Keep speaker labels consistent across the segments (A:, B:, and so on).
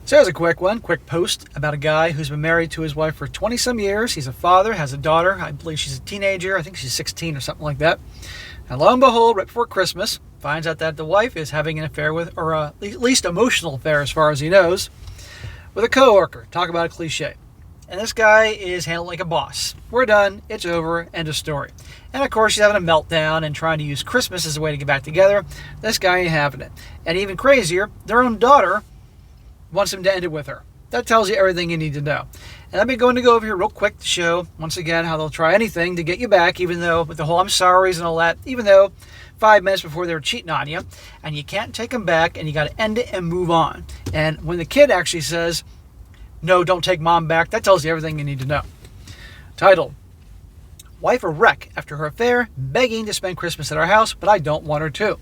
A: So here's a quick post about a guy who's been married to his wife for 20 some years. He's a father, has a daughter. I believe she's a teenager. I think she's 16 or something like that. And lo and behold, right before Christmas, finds out that the wife is having an affair with, or at least emotional affair as far as he knows, with a coworker. Talk about a cliche. And this guy is handled like a boss. We're done. It's over. End of story. And of course, she's having a meltdown and trying to use Christmas as a way to get back together. This guy ain't having it. And even crazier, their own daughter wants him to end it with her. That tells you everything you need to know. And I'm going to go over here real quick to show, once again, how they'll try anything to get you back, even though, with the whole I'm sorry's and all that, even though 5 minutes before they were cheating on you, and you can't take them back, and you got to end it and move on. And when the kid actually says, no, don't take mom back, that tells you everything you need to know. Title: Wife a wreck after her affair, begging to spend Christmas at our house, but I don't want her to.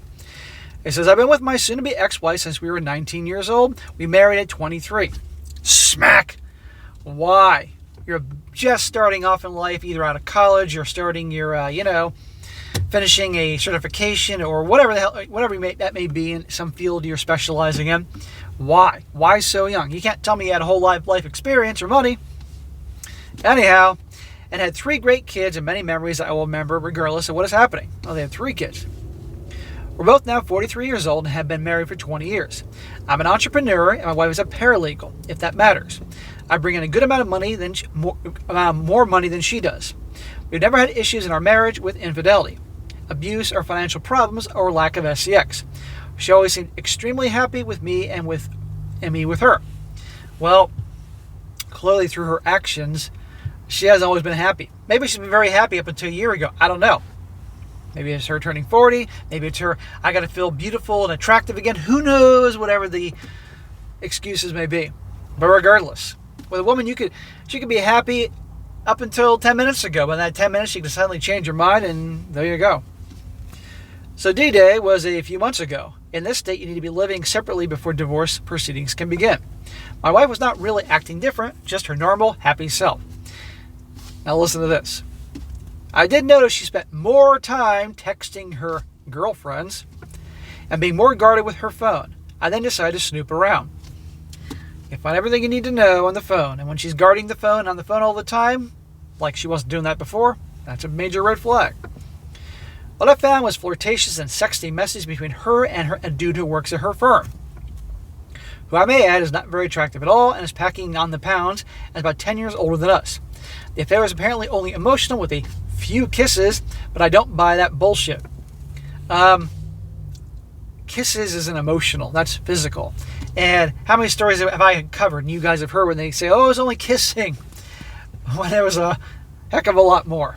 A: It says, I've been with my soon-to-be ex-wife since we were 19 years old. We married at 23. Smack! Why? You're just starting off in life, either out of college or starting your, finishing a certification or whatever that may be in some field you're specializing in. Why? Why so young? You can't tell me you had a whole life experience or money. Anyhow, and had 3 great kids and many memories that I will remember regardless of what is happening. Oh, they had 3 kids. We're both now 43 years old and have been married for 20 years. I'm an entrepreneur and my wife is a paralegal, if that matters. I bring in a good amount of money, more money than she does. We've never had issues in our marriage with infidelity, abuse, or financial problems, or lack of SCX. She always seemed extremely happy with me and me with her. Well, clearly through her actions, she hasn't always been happy. Maybe she's been very happy up until a year ago. I don't know. Maybe it's her turning 40. Maybe it's her, I got to feel beautiful and attractive again. Who knows, whatever the excuses may be. But regardless, with a woman, she could be happy up until 10 minutes ago. But in that 10 minutes, she can suddenly change her mind, and there you go. So D-Day was a few months ago. In this state, you need to be living separately before divorce proceedings can begin. My wife was not really acting different, just her normal, happy self. Now listen to this. I did notice she spent more time texting her girlfriends and being more guarded with her phone. I then decided to snoop around. You find everything you need to know on the phone, and when she's guarding the phone on the phone all the time, like she wasn't doing that before, that's a major red flag. What I found was flirtatious and sexting messages between her and a dude who works at her firm, who I may add is not very attractive at all and is packing on the pounds and is about 10 years older than us. The affair was apparently only emotional with a few kisses, but I don't buy that bullshit. Kisses isn't emotional, that's physical. And how many stories have I covered and you guys have heard when they say, oh, it was only kissing, when there was a heck of a lot more.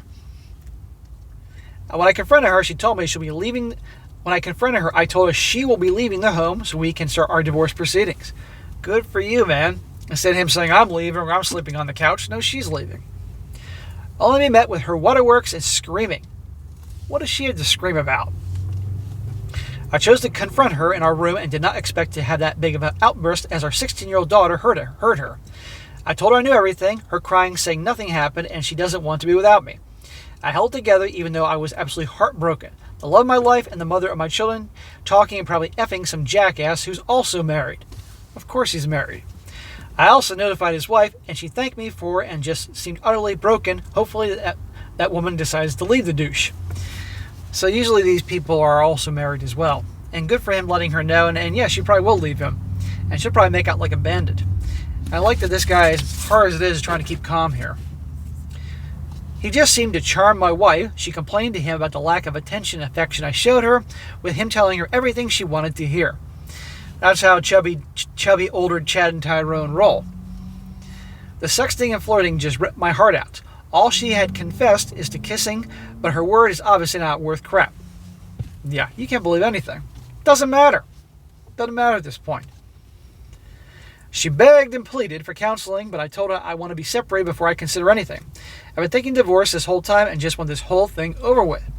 A: When I confronted her, she told me she'll be leaving. When I confronted her, I told her she will be leaving the home so we can start our divorce proceedings. Good for you, man. Instead of him saying, I'm leaving or I'm sleeping on the couch, no, she's leaving. Only be met with her waterworks and screaming. What does she have to scream about? I chose to confront her in our room and did not expect to have that big of an outburst as our 16-year-old daughter heard her. I told her I knew everything, her crying, saying nothing happened, and she doesn't want to be without me. I held together even though I was absolutely heartbroken. The love of my life and the mother of my children, talking and probably effing some jackass who's also married. Of course he's married. I also notified his wife, and she thanked me for it and just seemed utterly broken. Hopefully that woman decides to leave the douche. So usually these people are also married as well. And good for him letting her know, and yeah, she probably will leave him. And she'll probably make out like a bandit. I like that this guy, as hard as it is trying to keep calm here. He just seemed to charm my wife. She complained to him about the lack of attention and affection I showed her, with him telling her everything she wanted to hear. That's how chubby older Chad and Tyrone roll. The sexting and flirting just ripped my heart out. All she had confessed is to kissing, but her word is obviously not worth crap. Yeah, you can't believe anything. Doesn't matter. Doesn't matter at this point. She begged and pleaded for counseling, but I told her I want to be separated before I consider anything. I've been thinking divorce this whole time and just want this whole thing over with.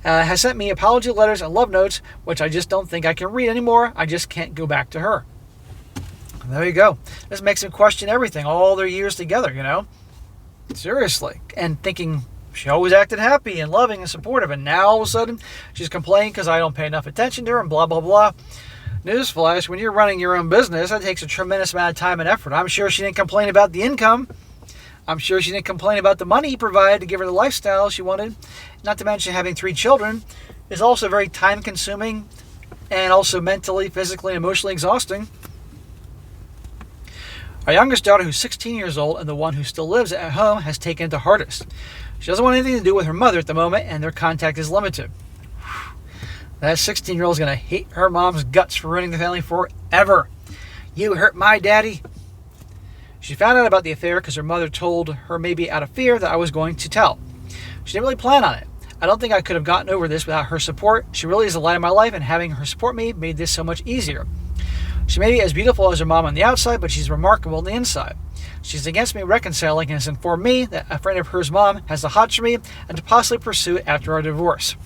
A: Has sent me apology letters and love notes, which I just don't think I can read anymore. I just can't go back to her. There you go. This makes him question everything, all their years together, you know? Seriously. And thinking she always acted happy and loving and supportive, and now all of a sudden she's complaining because I don't pay enough attention to her and blah, blah, blah. Newsflash, when you're running your own business, that takes a tremendous amount of time and effort. I'm sure she didn't complain about the income. I'm sure she didn't complain about the money he provided to give her the lifestyle she wanted. Not to mention having 3 children is also very time-consuming and also mentally, physically, and emotionally exhausting. Our youngest daughter, who's 16 years old and the one who still lives at home, has taken it the hardest. She doesn't want anything to do with her mother at the moment, and their contact is limited. That 16-year-old is going to hate her mom's guts for ruining the family forever. You hurt my daddy. She found out about the affair because her mother told her, maybe out of fear, that I was going to tell. She didn't really plan on it. I don't think I could have gotten over this without her support. She really is the light of my life, and having her support me made this so much easier. She may be as beautiful as her mom on the outside, but she's remarkable on the inside. She's against me reconciling and has informed me that a friend of hers mom has the hots for me and to possibly pursue it after our divorce.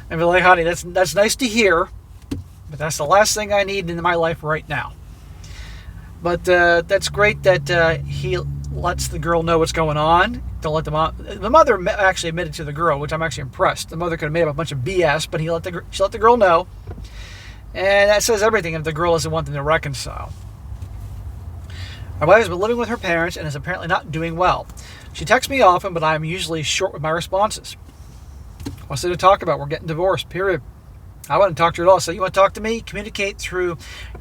A: And be like, honey, that's nice to hear, but that's the last thing I need in my life right now. But that's great that he lets the girl know what's going on. Don't let the mom. The mother actually admitted to the girl, which I'm actually impressed. The mother could have made up a bunch of BS, but she let the girl know. And that says everything if the girl doesn't want them to reconcile. My wife has been living with her parents and is apparently not doing well. She texts me often, but I'm usually short with my responses. What's there to talk about? We're getting divorced, period. I wouldn't talk to her at all. So you want to talk to me? Communicate through,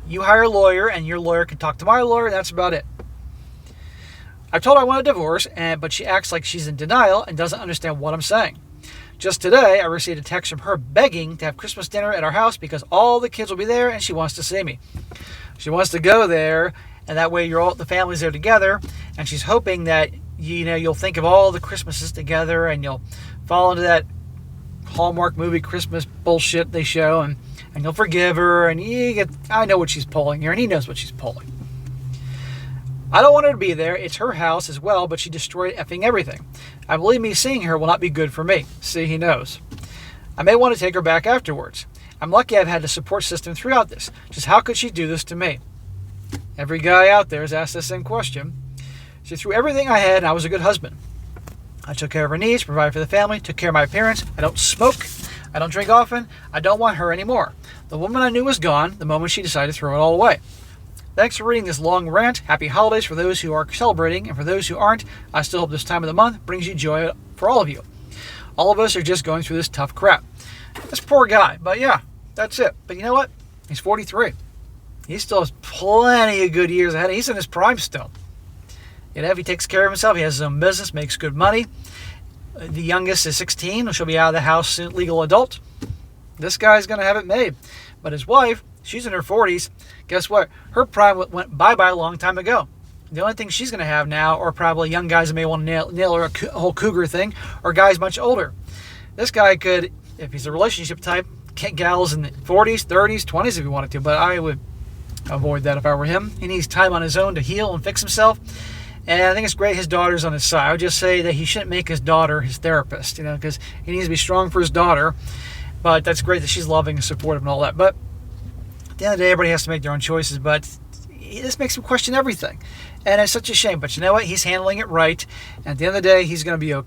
A: you hire a lawyer, and your lawyer can talk to my lawyer, and that's about it. I've told her I want a divorce, but she acts like she's in denial and doesn't understand what I'm saying. Just today, I received a text from her begging to have Christmas dinner at our house because all the kids will be there and she wants to see me. She wants to go there, and that way the family's there together, and she's hoping that you'll think of all the Christmases together and you'll fall into that Hallmark movie Christmas bullshit they show, and you'll forgive her, and I know what she's pulling here, and he knows what she's pulling. I don't want her to be there. It's her house as well, but she destroyed effing everything. I believe me seeing her will not be good for me. See, he knows. I may want to take her back afterwards. I'm lucky I've had a support system throughout this. Just how could she do this to me? Every guy out there has asked the same question. She threw everything I had, and I was a good husband. I took care of her needs, provided for the family, took care of my parents. I don't smoke. I don't drink often. I don't want her anymore. The woman I knew was gone the moment she decided to throw it all away. Thanks for reading this long rant. Happy holidays for those who are celebrating, and for those who aren't, I still hope this time of the month brings you joy for all of you. All of us are just going through this tough crap. This poor guy, but yeah, that's it. But you know what? He's 43. He still has plenty of good years ahead. He's in his prime still. If he takes care of himself, he has his own business, makes good money. The youngest is 16. She'll be out of the house soon, legal adult. This guy's going to have it made. But his wife, she's in her 40s. Guess what? Her prime went bye-bye a long time ago. The only thing she's going to have now are probably young guys that may want to nail her a whole cougar thing, or guys much older. This guy could, if he's a relationship type, get gals in the 40s, 30s, 20s if he wanted to, but I would avoid that if I were him. He needs time on his own to heal and fix himself. And I think it's great his daughter's on his side. I would just say that he shouldn't make his daughter his therapist, because he needs to be strong for his daughter. But that's great that she's loving and supportive and all that. But at the end of the day, everybody has to make their own choices. But this makes him question everything. And it's such a shame. But you know what? He's handling it right. And at the end of the day, he's going to be okay.